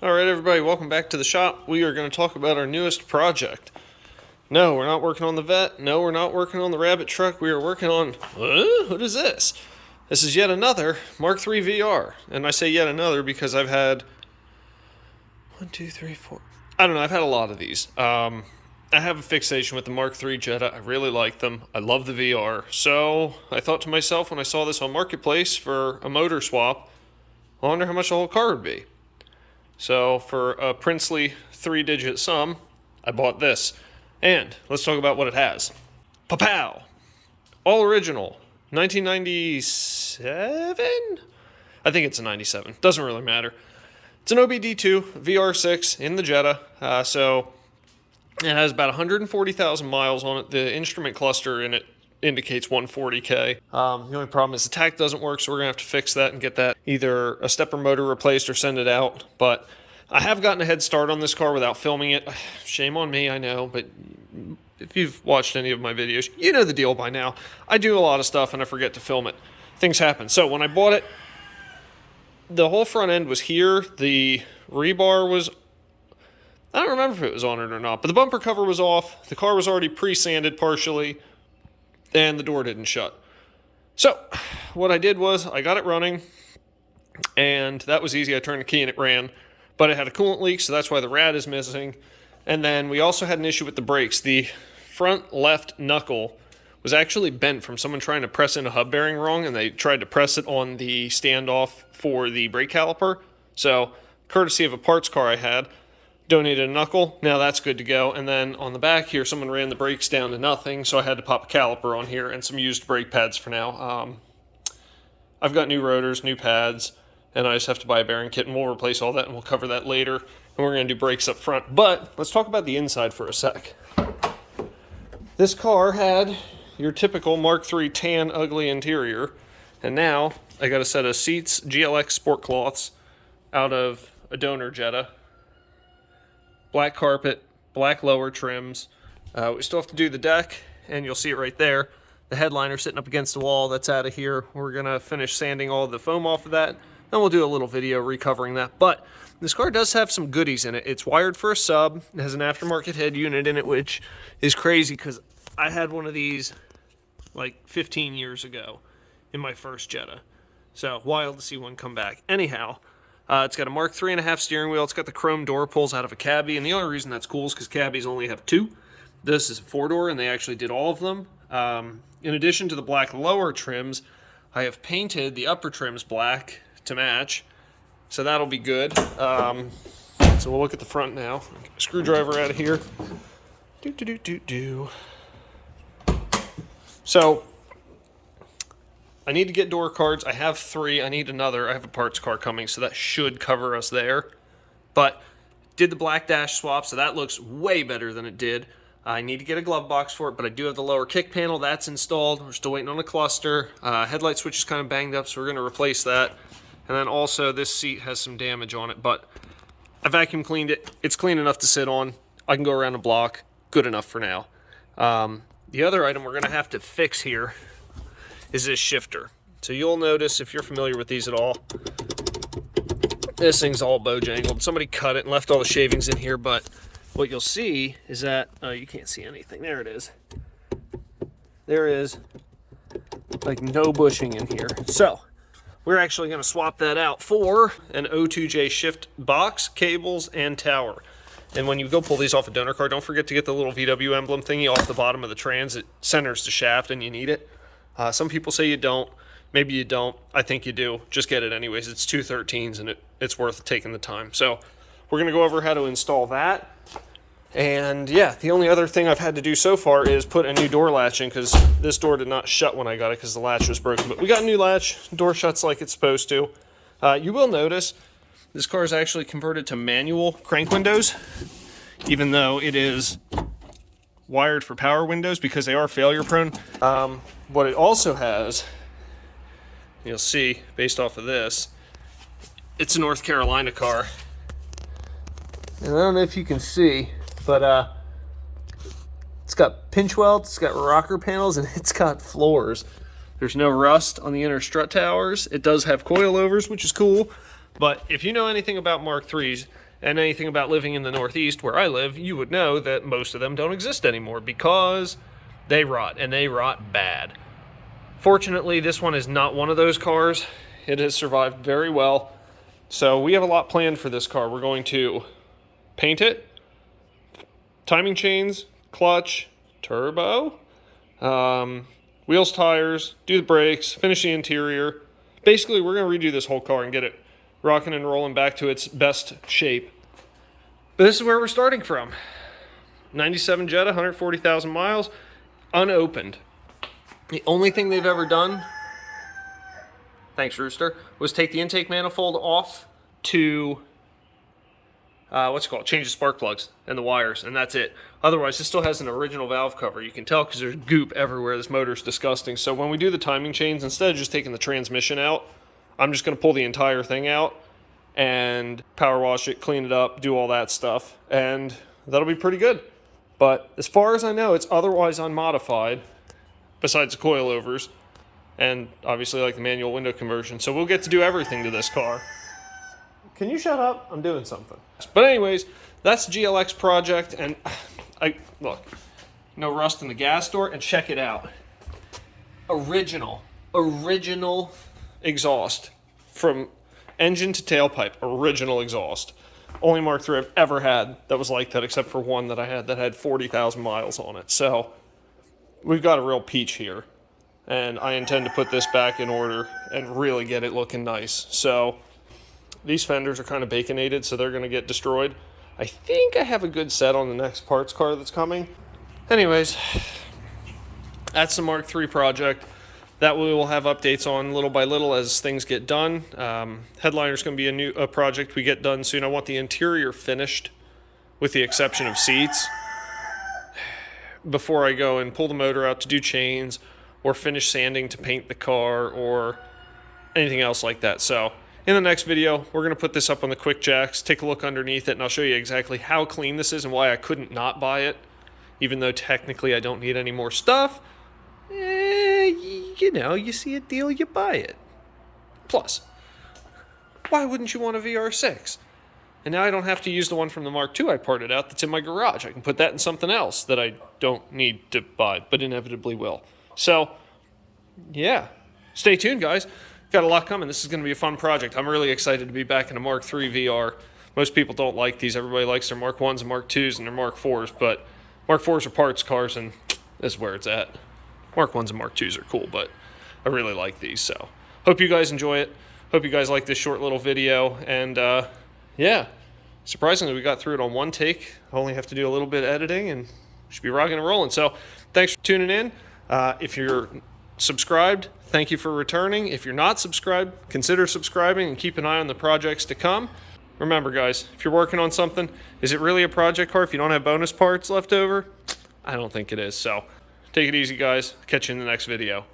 Alright everybody, welcome back to the shop. We are going to talk about our newest project. No, we're not working on the Vet. No, we're not working on the Rabbit truck. We are working on... What is this? This is yet another Mk3 VR. And I say yet another because I've had... 1, 2, 3, 4... I don't know, I've had a lot of these. I have a fixation with the Mk3 Jetta. I really like them. I love the VR. So I thought to myself when I saw this on Marketplace for a motor swap, I wonder how much the whole car would be. So for a princely 3-digit sum, I bought this. And let's talk about what it has. Pow! All original. 1997? I think it's a 97. Doesn't really matter. It's an OBD2 VR6 in the Jetta. So it has about 140,000 miles on it. The instrument cluster in it indicates 140K. The only problem is the tach doesn't work, so we're going to have to fix that and get that either a stepper motor replaced or send it out. But I have gotten a head start on this car without filming it. Shame on me, I know, but if you've watched any of my videos, you know the deal by now. I do a lot of stuff and I forget to film it. Things happen. So when I bought it, the whole front end was here. The rebar was... I don't remember if it was on it or not, but the bumper cover was off. The car was already pre-sanded partially, and the door didn't shut. So what I did was I got it running, and that was easy. I turned the key and it ran, but it had a coolant leak, so that's why the rad is missing. And then we also had an issue with the brakes. The front left knuckle was actually bent from someone trying to press in a hub bearing wrong, and they tried to press it on the standoff for the brake caliper. So courtesy of a parts car I had, donated a knuckle. Now that's good to go. And then on the back here, someone ran the brakes down to nothing, so I had to pop a caliper on here and some used brake pads for now. I've got new rotors, new pads, and I just have to buy a bearing kit, and we'll replace all that, and we'll cover that later. And we're going to do brakes up front. But let's talk about the inside for a sec. This car had your typical Mk3 tan ugly interior, and now I got a set of seats, GLX sport cloths, out of a donor Jetta. Black carpet, black lower trims. We still have to do the deck, and you'll see it right there. The headliner sitting up against the wall, that's out of here. We're going to finish sanding all the foam off of that, then we'll do a little video recovering that. But this car does have some goodies in it. It's wired for a sub. It has an aftermarket head unit in it, which is crazy because I had one of these like 15 years ago in my first Jetta. So wild to see one come back. Anyhow, it's got a Mark 3.5 steering wheel. It's got the chrome door pulls out of a cabbie, and the only reason that's cool is because cabbies only have 2. This is a 4-door, and they actually did all of them. In addition to the black lower trims, I have painted the upper trims black to match, so that'll be good. So we'll look at the front now. Get a screwdriver out of here. So I need to get door cards. I have 3. I need another. I have a parts car coming, so that should cover us there. But did the black dash swap, so that looks way better than it did. I need to get a glove box for it, but I do have the lower kick panel. That's installed. We're still waiting on a cluster. Headlight switch is kind of banged up, so we're going to replace that. And then also this seat has some damage on it, but I vacuum cleaned it. It's clean enough to sit on. I can go around the block. Good enough for now. The other item we're going to have to fix here is this shifter. So you'll notice, if you're familiar with these at all, this thing's all bojangled. Somebody cut it and left all the shavings in here, but what you'll see is that, you can't see anything. There it is. There is like no bushing in here. So we're actually going to swap that out for an O2J shift box, cables, and tower. And when you go pull these off a donor car, don't forget to get the little VW emblem thingy off the bottom of the trans. It centers the shaft and you need it. Some people say you don't. Maybe you don't. I think you do. Just get it anyways. It's 213s and it's worth taking the time. So we're going to go over how to install that. And yeah, the only other thing I've had to do so far is put a new door latch in because this door did not shut when I got it because the latch was broken. But we got a new latch. Door shuts like it's supposed to. You will notice this car is actually converted to manual crank windows, even though it is wired for power windows because they are failure prone. What it also has, you'll see based off of this, it's a North Carolina car. And I don't know if you can see, but it's got pinch welds, it's got rocker panels, and it's got floors. There's no rust on the inner strut towers. It does have coilovers, which is cool. But if you know anything about Mark IIIs, And anything about living in the Northeast where I live, you would know that most of them don't exist anymore because they rot, and they rot bad. Fortunately, this one is not one of those cars. It has survived very well. So we have a lot planned for this car. We're going to paint it, timing chains, clutch, turbo, wheels, tires, do the brakes, finish the interior. Basically, we're going to redo this whole car and get it rocking and rolling back to its best shape. But this is where we're starting from. 97 Jetta, 140,000 miles, unopened. The only thing they've ever done, thanks Rooster, was take the intake manifold off to, change the spark plugs and the wires, and that's it. Otherwise, this still has an original valve cover. You can tell because there's goop everywhere. This motor's disgusting. So when we do the timing chains, instead of just taking the transmission out, I'm just going to pull the entire thing out and power wash it, clean it up, do all that stuff, and that'll be pretty good. But as far as I know, it's otherwise unmodified, besides the coilovers, and obviously like the manual window conversion. So we'll get to do everything to this car. Can you shut up? I'm doing something. But anyways, that's the GLX project, and look, no rust in the gas door, and check it out. Original exhaust from engine to tailpipe, original exhaust. Only Mark III I've ever had that was like that, except for one that I had that had 40,000 miles on it. So we've got a real peach here, and I intend to put this back in order and really get it looking nice. So these fenders are kind of baconated, so they're going to get destroyed. I think I have a good set on the next parts car that's coming. Anyways, that's the Mark III project. That we will have updates on little by little as things get done. Headliner's going to be a project we get done soon. I want the interior finished, with the exception of seats, before I go and pull the motor out to do chains or finish sanding to paint the car or anything else like that. So in the next video, we're going to put this up on the quick jacks, take a look underneath it, and I'll show you exactly how clean this is and why I couldn't not buy it, even though technically I don't need any more stuff. You know, you see a deal, you buy it. Plus, why wouldn't you want a VR6? And now I don't have to use the one from the Mark II I parted out that's in my garage. I can put that in something else that I don't need to buy, but inevitably will. So, yeah. Stay tuned, guys. Got a lot coming. This is going to be a fun project. I'm really excited to be back in a Mark III VR. Most people don't like these. Everybody likes their Mark 1s and Mark 2s and their Mark 4s, but Mark 4s are parts cars, and this is where it's at. Mark 1s and Mark 2s are cool, but I really like these. So, hope you guys enjoy it. Hope you guys like this short little video, and yeah, surprisingly, we got through it on one take. I only have to do a little bit of editing, and should be rocking and rolling. So thanks for tuning in. If you're subscribed, thank you for returning. If you're not subscribed, consider subscribing and keep an eye on the projects to come. Remember, guys, if you're working on something, is it really a project car if you don't have bonus parts left over? I don't think it is. So take it easy, guys. Catch you in the next video.